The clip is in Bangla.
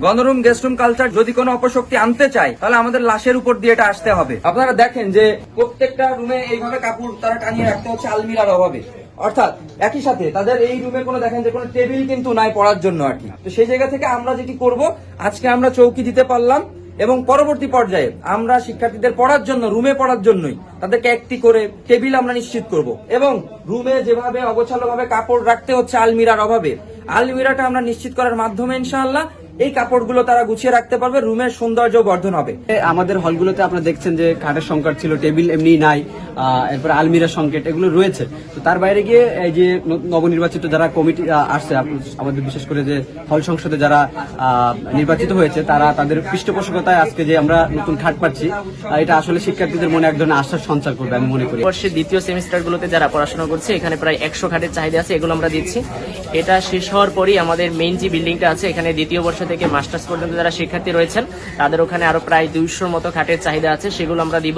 গণরুম গেস্ট রুম কালচার যদি কোনো অপশক্তি আনতে চায় তাহলে আমাদের লাশের উপর দিয়ে এটা আসতে হবে। আপনারা দেখেন যে প্রত্যেকটা রুমে এইভাবে কাপড় তারা টানিয়ে রাখতে হচ্ছে আলমিরার অভাবে, অর্থাৎ একই সাথে তাদের এই রুমে কোনো দেখেন যে কোনো টেবিল কিন্তু নাই পড়ার জন্য আর কি। তো সেই জায়গা থেকে আমরা যেটি করব, আজকে আমরা চৌকি দিতে পারলাম এবং পরবর্তী পর্যায়ে আমরা শিক্ষার্থীদের পড়ার জন্য রুমে পড়ার জন্যই তাদেরকে একটি করে টেবিল আমরা নিশ্চিত করব এবং রুমে যেভাবে অগোছালো ভাবে কাপড় রাখতে হচ্ছে আলমিরার অভাবে, আলমিরাটা আমরা নিশ্চিত করার মাধ্যমে ইনশাআল্লাহ এই কাপড়গুলো তারা গুছিয়ে রাখতে পারবে, রুমের সৌন্দর্য বর্ধন হবে। আমাদের হলগুলোতে আপনারা দেখছেন যে খাটের সংকট ছিল, টেবিল এমনি নাই, এরপর আলমিরা সংকট এগুলো রয়েছে। তো তার বাইরে গিয়ে এই যে নবনির্বাচিত যারা কমিটি আসছে, আমাদের বিশেষ করে যে হল সংসদে যারা নির্বাচিত হয়েছে, তারা তাদের পৃষ্ঠপোষকতায় আজকে যে আমরা নতুন খাট পাচ্ছি, এটা আসলে শিক্ষার্থীদের মনে এক ধরনের আশ্বাস সঞ্চার করবে আমি মনে করি। বর্ষের দ্বিতীয় সেমিস্টার গুলোতে যারা পড়াশোনা করছে, এখানে প্রায় 100 খাটের চাহিদা আছে, এগুলো আমরা দিচ্ছি। এটা শেষ হওয়ার পরই আমাদের মেইন যে বিল্ডিংটা আছে, এখানে দ্বিতীয় বর্ষ থেকে মাস্টার্স পর্যন্ত যারা শিক্ষার্থী রয়েছেন তাদের ওখানে আরো প্রায় 200 মতো খাটের চাহিদা আছে, সেগুলো আমরা দিব।